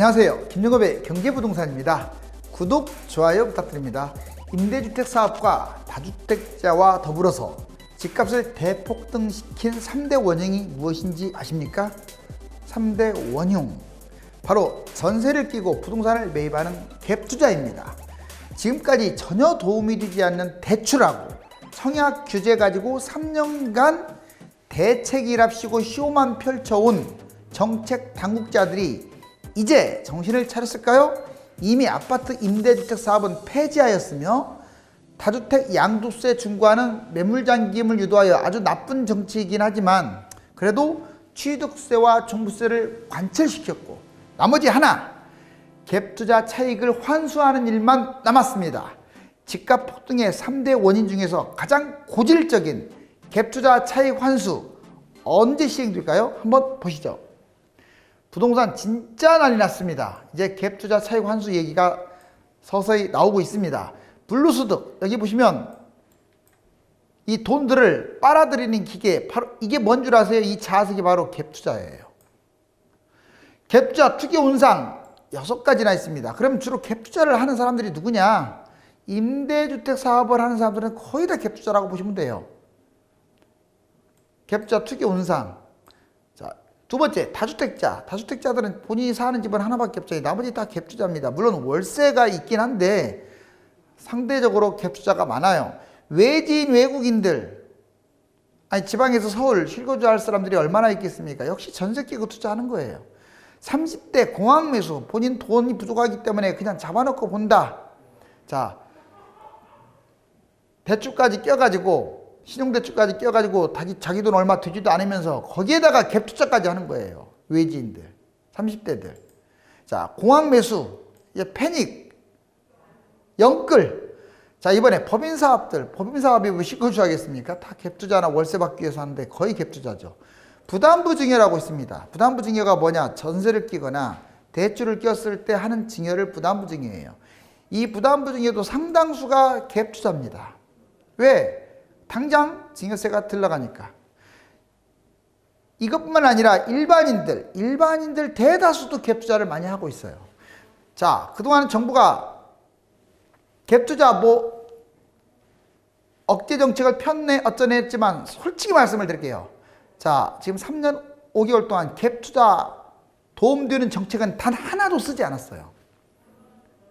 안녕하세요. 김영업의 경제부동산입니다. 구독, 좋아요 부탁드립니다. 임대주택 사업과 다주택자와 더불어서 집값을 대폭등시킨 3대 원흉이 무엇인지 아십니까? 3대 원흉, 바로 전세를 끼고 부동산을 매입하는 갭투자입니다. 지금까지 전혀 도움이 되지 않는 대출하고 청약 규제 가지고 3년간 대책이랍시고 쇼만 펼쳐온 정책 당국자들이 이제 정신을 차렸을까요? 이미 아파트 임대주택 사업은 폐지하였으며 다주택 양도세 중과는 매물잠김을 유도하여 아주 나쁜 정치이긴 하지만 그래도 취득세와 종부세를 관철시켰고 나머지 하나, 갭투자 차익을 환수하는 일만 남았습니다. 집값 폭등의 3대 원인 중에서 가장 고질적인 갭투자 차익 환수 언제 시행될까요? 한번 보시죠. 부동산 진짜 난리 났습니다. 이제 갭투자 차익 환수 얘기가 서서히 나오고 있습니다. 불로소득, 여기 보시면 이 돈들을 빨아들이는 기계, 바로 이게 뭔 줄 아세요? 이 자석이 바로 갭투자예요. 갭투자 투기 온상 6가지나 있습니다. 그럼 주로 갭투자를 하는 사람들이 누구냐? 임대주택 사업을 하는 사람들은 거의 다 갭투자라고 보시면 돼요. 갭투자 투기 온상. 자, 두 번째, 다주택자. 다주택자들은 본인이 사는 집은 하나밖에 없죠. 나머지 다 갭투자입니다. 물론 월세가 있긴 한데 상대적으로 갭투자가 많아요. 외지인 외국인들, 아니 지방에서 서울 실거주할 사람들이 얼마나 있겠습니까? 역시 전세 끼고 투자하는 거예요. 30대 공항 매수, 본인 돈이 부족하기 때문에 그냥 잡아놓고 본다. 자, 대출까지 껴가지고, 신용대출까지 껴가지고 자기 돈 얼마 되지도 않으면서 거기에다가 갭투자까지 하는 거예요. 외지인들, 30대들. 자, 공항 매수, 패닉, 영끌. 자, 이번에 법인사업들, 법인사업이 왜 실거주 하겠습니까? 다 갭투자나 월세 받기 위해서 하는데 거의 갭투자죠. 부담부 증여라고 있습니다. 부담부 증여가 뭐냐? 전세를 끼거나 대출을 꼈을 때 하는 증여를 부담부 증여예요. 이 부담부 증여도 상당수가 갭투자입니다. 왜? 당장 증여세가 들어가니까. 이것뿐만 아니라 일반인들 대다수도 갭투자를 많이 하고 있어요. 자, 그동안 정부가 갭투자 억제 정책을 폈네 어쩌네 했지만 솔직히 말씀을 드릴게요. 자, 지금 3년 5개월 동안 갭투자 도움되는 정책은 단 하나도 쓰지 않았어요.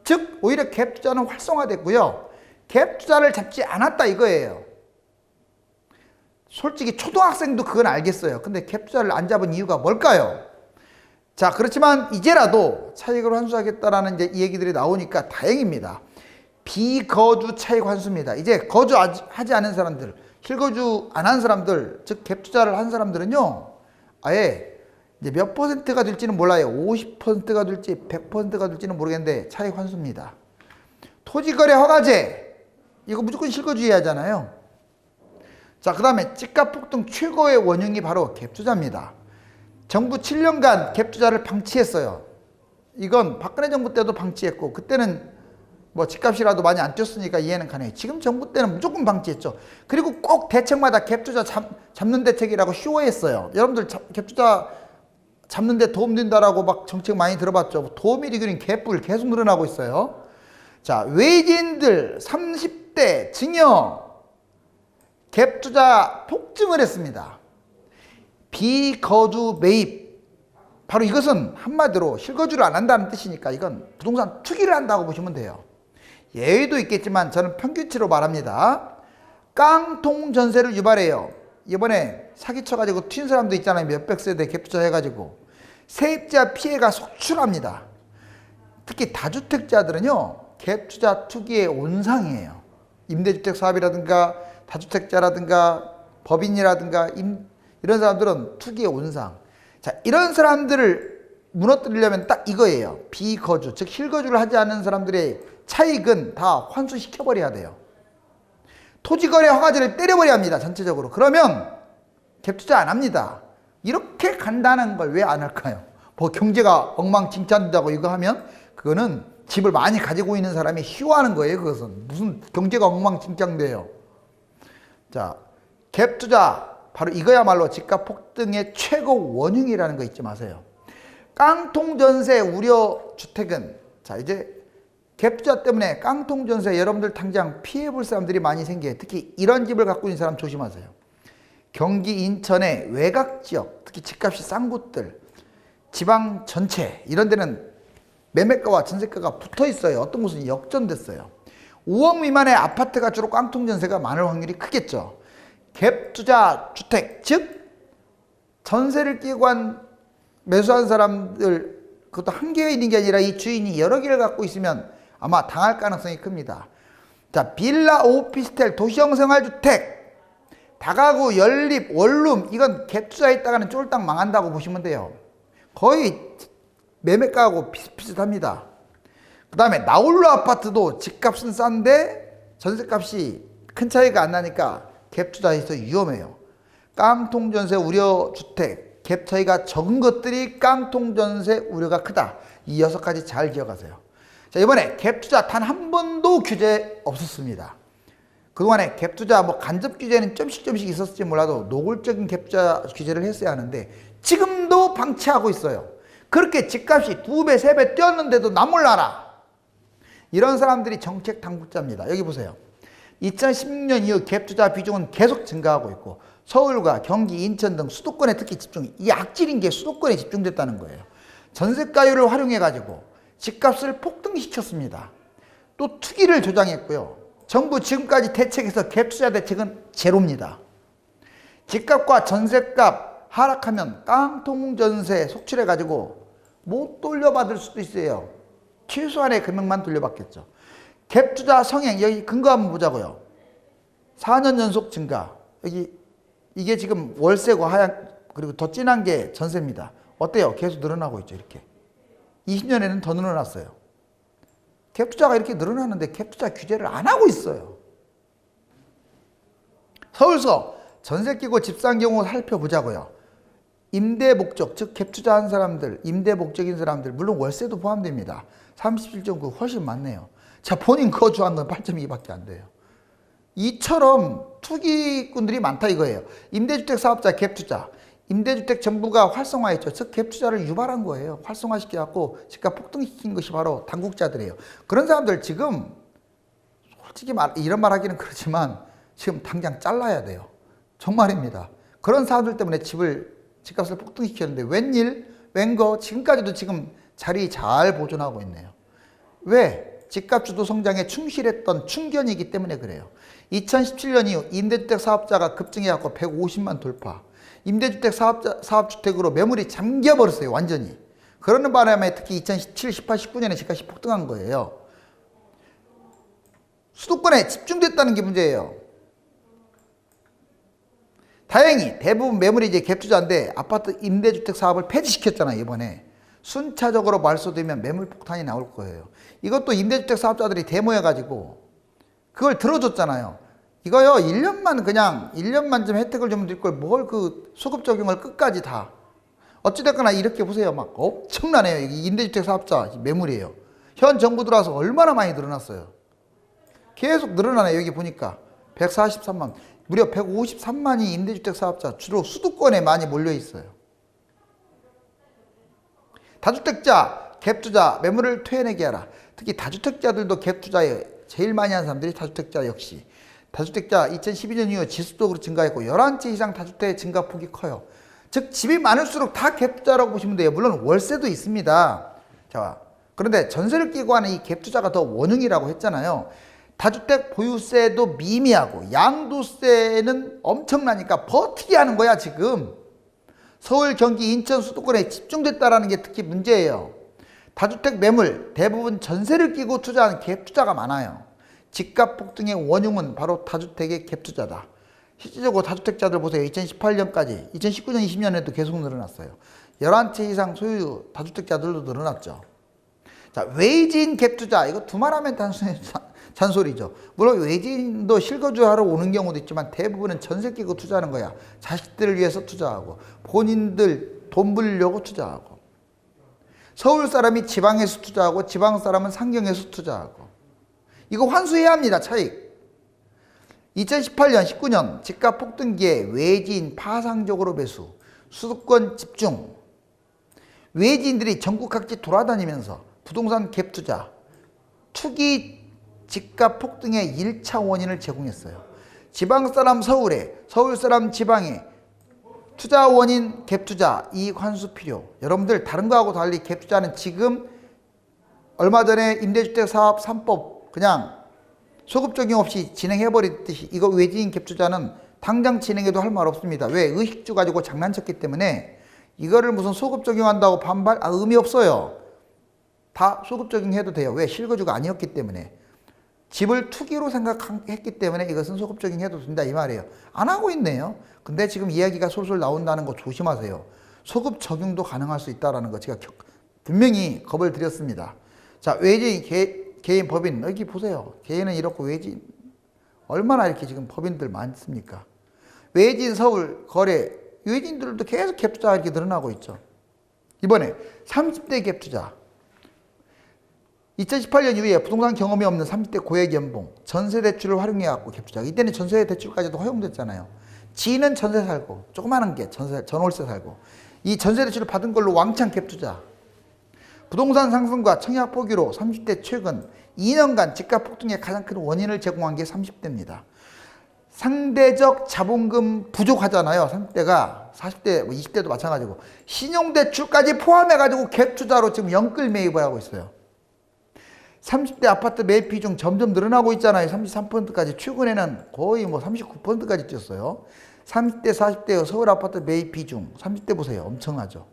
즉 오히려 갭투자는 활성화됐고요. 갭투자를 잡지 않았다 이거예요. 솔직히 초등학생도 그건 알겠어요. 근데 갭투자를 안 잡은 이유가 뭘까요? 자, 그렇지만 이제라도 차익을 환수하겠다라는 이제 얘기들이 나오니까 다행입니다. 비거주 차익 환수입니다. 이제 거주하지 않은 사람들, 실거주 안 한 사람들, 즉 갭투자를 한 사람들은요, 아예 이제 몇 퍼센트가 될지는 몰라요. 50%가 될지 100%가 될지는 모르겠는데 차익 환수입니다. 토지거래 허가제, 이거 무조건 실거주해야 하잖아요. 자, 그 다음에 집값 폭등 최고의 원흉이 바로 갭투자입니다. 정부 7년간 갭투자를 방치했어요. 이건 박근혜 정부 때도 방치했고 그때는 뭐 집값이라도 많이 안 뛰었으니까 이해는 가네요. 지금 정부 때는 무조건 방치했죠. 그리고 꼭 대책마다 갭투자 잡는 대책이라고 쇼했어요. 여러분들 갭투자 잡는 데 도움된다라고 막 정책 많이 들어봤죠. 도움이 되기는 개뿔 계속 늘어나고 있어요. 자, 외지인들 30대 증여 갭투자 폭증을 했습니다. 비거주 매입, 바로 이것은 한마디로 실거주를 안 한다는 뜻이니까 이건 부동산 투기를 한다고 보시면 돼요. 예외도 있겠지만 저는 평균치로 말합니다. 깡통 전세를 유발해요. 이번에 사기쳐가지고 튄 사람도 있잖아요. 몇백 세대 갭투자 해가지고. 세입자 피해가 속출합니다. 특히 다주택자들은요, 갭투자 투기의 온상이에요. 임대주택 사업이라든가 다주택자라든가 법인이라든가 이런 사람들은 투기의 온상. 자, 이런 사람들을 무너뜨리려면 딱 이거예요. 비거주, 즉 실거주를 하지 않는 사람들의 차익은 다 환수시켜버려야 돼요. 토지거래 허가제를 때려버려야 합니다. 전체적으로. 그러면 갭투자 안 합니다. 이렇게 간단한 걸 왜 안 할까요? 뭐 경제가 엉망진창된다고 이거 하면 그거는 집을 많이 가지고 있는 사람이 희화하는 거예요. 그것은 무슨 경제가 엉망진창돼요. 자, 갭투자 바로 이거야말로 집값 폭등의 최고 원흉이라는 거 잊지 마세요. 깡통전세 우려 주택은, 자, 이제 갭투자 때문에 깡통전세 여러분들 당장 피해볼 사람들이 많이 생겨요. 특히 이런 집을 갖고 있는 사람 조심하세요. 경기 인천의 외곽지역, 특히 집값이 싼 곳들, 지방 전체 이런 데는 매매가와 전세가가 붙어 있어요. 어떤 곳은 역전됐어요. 5억 미만의 아파트가 주로 깡통전세가 많을 확률이 크겠죠. 갭투자 주택, 즉 전세를 끼고 매수한 사람들, 그것도 한 개가 있는 게 아니라 이 주인이 여러 개를 갖고 있으면 아마 당할 가능성이 큽니다. 자, 빌라, 오피스텔, 도시형 생활주택, 다가구, 연립, 원룸, 이건 갭투자했다가는 쫄딱 망한다고 보시면 돼요. 거의 매매가하고 비슷비슷합니다. 그 다음에 나홀로 아파트도 집값은 싼데 전세값이 큰 차이가 안 나니까 갭투자해서 위험해요. 깡통전세 우려 주택, 갭 차이가 적은 것들이 깡통전세 우려가 크다. 이 6가지 잘 기억하세요. 자, 이번에 갭투자 단 한 번도 규제 없었습니다. 그동안에 갭투자 뭐 간접 규제는 좀씩 있었을지 몰라도 노골적인 갭투자 규제를 했어야 하는데 지금도 방치하고 있어요. 그렇게 집값이 2배, 3배 뛰었는데도 나 몰라라. 이런 사람들이 정책 당국자입니다. 여기 보세요. 2016년 이후 갭투자 비중은 계속 증가하고 있고 서울과 경기, 인천 등 수도권에 특히 이 악질인 게 수도권에 집중됐다는 거예요. 전세가율을 활용해가지고 집값을 폭등시켰습니다. 또 투기를 조장했고요. 정부 지금까지 대책에서 갭투자 대책은 제로입니다. 집값과 전세값 하락하면 깡통전세 속출해가지고 못 돌려받을 수도 있어요. 최소한의 금액만 돌려받겠죠. 갭투자 성행, 여기 근거 한번 보자고요. 4년 연속 증가. 여기 이게 지금 월세고 하얀, 그리고 더 진한 게 전세입니다. 어때요? 계속 늘어나고 있죠. 이렇게 20년에는 더 늘어났어요. 갭투자가 이렇게 늘어나는데 갭투자 규제를 안 하고 있어요. 서울서 전세 끼고 집 산 경우 살펴보자고요. 임대 목적, 즉 갭투자한 사람들, 임대 목적인 사람들, 물론 월세도 포함됩니다. 37.9 훨씬 많네요. 자, 본인 거주한 건 8.2밖에 안 돼요. 이처럼 투기꾼들이 많다 이거예요. 임대주택 사업자 갭투자, 임대주택 정부가 활성화했죠. 즉 갭투자를 유발한 거예요. 활성화시켜갖고 집값 폭등시킨 것이 바로 당국자들이에요. 그런 사람들 지금 솔직히 이런 말 하기는 그렇지만 지금 당장 잘라야 돼요. 정말입니다. 그런 사람들 때문에 집값을 폭등시켰는데 웬일? 웬거? 지금까지도 지금 자리 잘 보존하고 있네요. 왜? 집값 주도 성장에 충실했던 충견이기 때문에 그래요. 2017년 이후 임대주택 사업자가 급증해갖고 150만 돌파. 임대주택 사업주택으로 매물이 잠겨버렸어요. 완전히. 그러는 바람에 특히 2017, 18, 19년에 집값이 폭등한 거예요. 수도권에 집중됐다는 게 문제예요. 다행히 대부분 매물이 이제 갭투자인데 아파트 임대주택 사업을 폐지시켰잖아요. 이번에. 순차적으로 말소되면 매물 폭탄이 나올 거예요. 이것도 임대주택 사업자들이 대모여가지고 그걸 들어줬잖아요. 이거요, 1년만 좀 혜택을 좀 줄 걸 뭘 그 소급 적용을 끝까지 다. 어찌됐거나 이렇게 보세요. 막 엄청나네요. 이게 임대주택 사업자 매물이에요. 현 정부 들어와서 얼마나 많이 늘어났어요. 계속 늘어나네요. 여기 보니까 143만, 무려 153만이 임대주택 사업자, 주로 수도권에 많이 몰려 있어요. 다주택자, 갭투자, 매물을 토해내게 하라. 특히 다주택자들도 갭투자에 제일 많이 하는 사람들이 다주택자 역시. 다주택자 2012년 이후 지수적으로 증가했고 11채 이상 다주택 증가폭이 커요. 즉 집이 많을수록 다 갭투자라고 보시면 돼요. 물론 월세도 있습니다. 자, 그런데 전세를 끼고 하는 이 갭투자가 더 원흉이라고 했잖아요. 다주택 보유세도 미미하고 양도세는 엄청나니까 버티게 하는 거야 지금. 서울, 경기, 인천, 수도권에 집중됐다는 게 특히 문제예요. 다주택 매물 대부분 전세를 끼고 투자하는 갭투자가 많아요. 집값 폭등의 원흉은 바로 다주택의 갭투자다. 실질적으로 다주택자들 보세요. 2018년까지 2019년 20년에도 계속 늘어났어요. 11채 이상 소유 다주택자들도 늘어났죠. 자, 외지인 갭투자, 이거 두말하면 잔소리죠. 물론 외지인도 실거주하러 오는 경우도 있지만 대부분은 전세 끼고 투자하는 거야. 자식들을 위해서 투자하고 본인들 돈 벌려고 투자하고. 서울 사람이 지방에서 투자하고 지방 사람은 상경에서 투자하고. 이거 환수해야 합니다. 차익. 2018년 19년 집값 폭등기에 외지인 파상적으로 매수, 수도권 집중. 외지인들이 전국 각지 돌아다니면서 부동산 갭 투자, 투기 집값 폭등의 1차 원인을 제공했어요. 지방 사람 서울에, 서울 사람 지방에 투자 원인 갭 투자, 이익 환수 필요. 여러분들 다른 거하고 달리 갭 투자는 지금 얼마 전에 임대주택 사업 3법 그냥 소급 적용 없이 진행해버리듯이 이거 외지인 갭 투자는 당장 진행해도 할 말 없습니다. 왜? 의식주 가지고 장난쳤기 때문에 이거를 무슨 소급 적용한다고 반발? 의미 없어요. 다 소급 적용해도 돼요. 왜? 실거주가 아니었기 때문에. 집을 투기로 생각했기 때문에 이것은 소급 적용해도 된다 이 말이에요. 안 하고 있네요. 근데 지금 이야기가 솔솔 나온다는 거 조심하세요. 소급 적용도 가능할 수 있다는 거 제가 분명히 겁을 드렸습니다. 자, 외지인, 개인, 법인 여기 보세요. 개인은 이렇고 외지인 얼마나 이렇게 지금 법인들 많습니까? 외지인 서울 거래 외지인들도 계속 갭 투자 이렇게 늘어나고 있죠. 이번에 30대 갭 투자. 2018년 이후에 부동산 경험이 없는 30대 고액 연봉, 전세 대출을 활용해갖고 갭 투자. 이때는 전세 대출까지도 허용됐잖아요. 지인은 전세 살고, 조그마한 게 전월세 살고, 이 전세 대출을 받은 걸로 왕창 갭 투자. 부동산 상승과 청약 포기로 30대 최근 2년간 집값 폭등의 가장 큰 원인을 제공한 게 30대입니다. 상대적 자본금 부족하잖아요. 30대가 40대, 20대도 마찬가지고 신용대출까지 포함해가지고 갭 투자로 지금 영끌 매입을 하고 있어요. 30대 아파트 매입 비중 점점 늘어나고 있잖아요. 33%까지 최근에는 거의 뭐 39%까지 뛰었어요. 30대, 40대 서울 아파트 매입 비중 30대 보세요. 엄청나죠.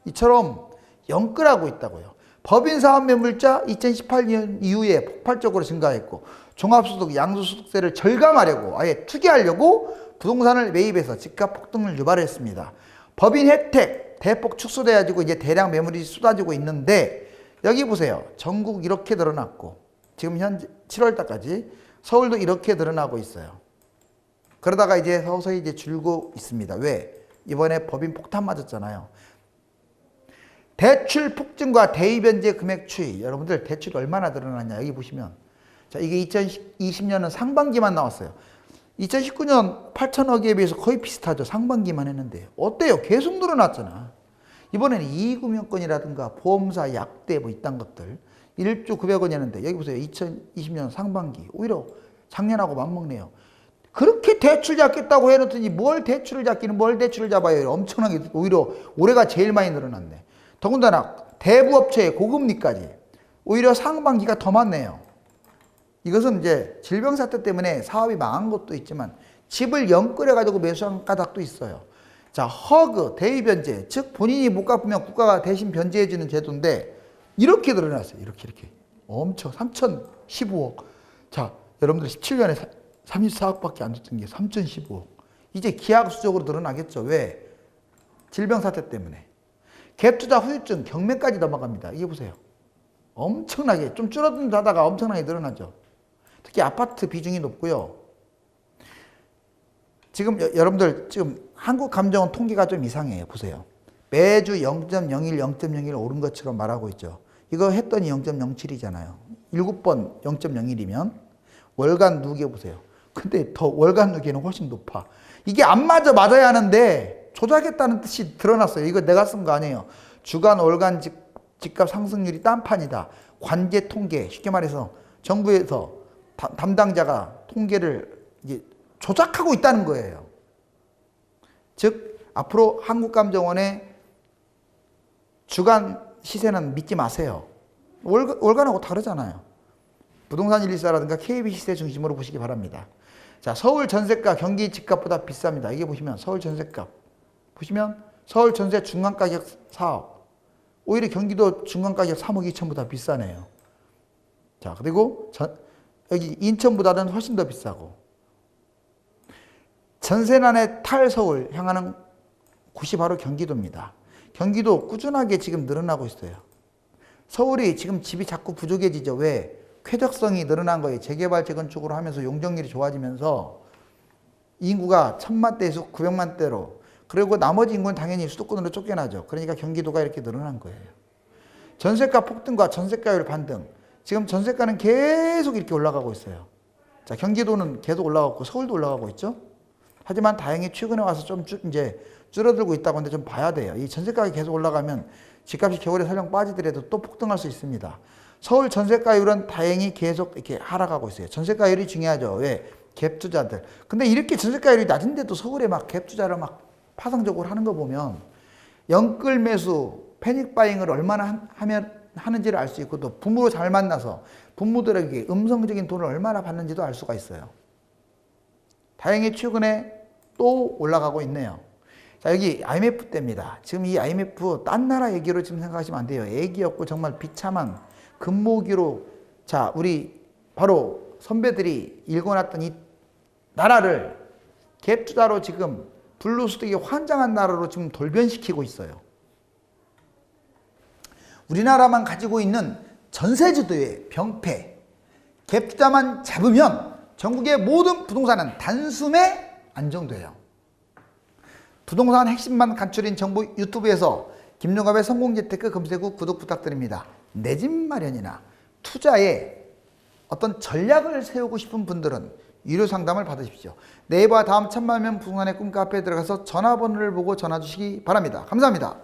이처럼 영끌하고 있다고요. 법인 사업 매물자 2018년 이후에 폭발적으로 증가했고 종합소득, 양도소득세를 절감하려고 아예 투기하려고 부동산을 매입해서 집값 폭등을 유발했습니다. 법인 혜택 대폭 축소돼가지고 이제 대량 매물이 쏟아지고 있는데 여기 보세요. 전국 이렇게 늘어났고 지금 현재 7월달까지 서울도 이렇게 늘어나고 있어요. 그러다가 이제 서서히 이제 줄고 있습니다. 왜? 이번에 법인 폭탄 맞았잖아요. 대출 폭증과 대입변제 금액 추이. 여러분들 대출이 얼마나 늘어났냐 여기 보시면 자 이게 2020년은 상반기만 나왔어요. 2019년 8천억에 비해서 거의 비슷하죠. 상반기만 했는데 어때요? 계속 늘어났잖아. 이번에는 이익금융권이라든가 보험사, 약대 뭐 이딴 것들 1조 900원이었는데 여기 보세요. 2020년 상반기 오히려 작년하고 맞먹네요. 그렇게 대출 잡겠다고 해놓더니 뭘 대출을 잡기는 뭘 대출을 잡아요. 엄청나게 오히려 올해가 제일 많이 늘어났네. 더군다나 대부업체의 고금리까지 오히려 상반기가 더 많네요. 이것은 이제 질병사태 때문에 사업이 망한 것도 있지만 집을 영끌해가지고 매수한 까닭도 있어요. 자, 허그, 대위변제, 즉 본인이 못 갚으면 국가가 대신 변제해주는 제도인데 이렇게 늘어났어요. 이렇게 엄청 3,015억. 자, 여러분들 17년에 34억밖에 안 줬던 게 3,015억. 이제 기하급수적으로 늘어나겠죠. 왜? 질병사태 때문에. 갭투자 후유증 경매까지 넘어갑니다. 이게 보세요. 엄청나게 좀 줄어든다다가 엄청나게 늘어나죠. 특히 아파트 비중이 높고요. 지금 여러분들 지금 한국감정원 통계가 좀 이상해요. 보세요. 매주 0.01, 0.01 오른 것처럼 말하고 있죠. 이거 했더니 0.07이잖아요. 7번 0.01이면 월간 누계 보세요. 근데 더 월간 누계는 훨씬 높아. 이게 안 맞아야 하는데 조작했다는 뜻이 드러났어요. 이거 내가 쓴 거 아니에요. 주간 월간 집값 상승률이 딴판이다. 관제 통계, 쉽게 말해서 정부에서 담당자가 통계를 이제 조작하고 있다는 거예요. 즉 앞으로 한국감정원의 주간 시세는 믿지 마세요. 월간하고 다르잖아요. 부동산 114라든가 KB 시세 중심으로 보시기 바랍니다. 자, 서울 전세가 경기 집값보다 비쌉니다. 이게 보시면 서울 전세값. 보시면 서울 전세 중간가격 4억. 오히려 경기도 중간가격 3억 2천보다 비싸네요. 자, 그리고 여기 인천보다는 훨씬 더 비싸고. 전세난의 탈서울 향하는 곳이 바로 경기도입니다. 경기도 꾸준하게 지금 늘어나고 있어요. 서울이 지금 집이 자꾸 부족해지죠. 왜? 쾌적성이 늘어난 거예요. 재개발 재건축으로 하면서 용적률이 좋아지면서 인구가 1,000만대에서 900만대로 그리고 나머지 인구는 당연히 수도권으로 쫓겨나죠. 그러니까 경기도가 이렇게 늘어난 거예요. 전세가 폭등과 전세가율 반등. 지금 전세가는 계속 이렇게 올라가고 있어요. 자, 경기도는 계속 올라가고 서울도 올라가고 있죠. 하지만 다행히 최근에 와서 좀 이제 줄어들고 있다고 하는데 좀 봐야 돼요. 이 전세가가 계속 올라가면 집값이 겨울에 설령 빠지더라도 또 폭등할 수 있습니다. 서울 전세가율은 다행히 계속 이렇게 하락하고 있어요. 전세가율이 중요하죠. 왜? 갭 투자들. 근데 이렇게 전세가율이 낮은데도 서울에 막 갭 투자를 막 파상적으로 하는 거 보면 영끌 매수, 패닉 바잉을 얼마나 하는지를 알 수 있고 또 부모로 잘 만나서 부모들에게 음성적인 돈을 얼마나 받는지도 알 수가 있어요. 다행히 최근에 또 올라가고 있네요. 자, 여기 IMF 때입니다. 지금 이 IMF 딴 나라 얘기로 지금 생각하시면 안 돼요. 애기였고 정말 비참한 금모기로 자, 우리 바로 선배들이 읽어놨던 이 나라를 갭 투자로 지금 블루스틱이 환장한 나라로 지금 돌변시키고 있어요. 우리나라만 가지고 있는 전세제도의 병폐, 갭 투자만 잡으면 전국의 모든 부동산은 단숨에 안정돼요. 부동산 핵심만 간추린 정보 유튜브에서 김용갑의 성공재테크 검색 후 구독 부탁드립니다. 내 집 마련이나 투자에 어떤 전략을 세우고 싶은 분들은 유료 상담을 받으십시오. 네이버와 다음 1000만 명 부동산의 꿈 카페에 들어가서 전화번호를 보고 전화 주시기 바랍니다. 감사합니다.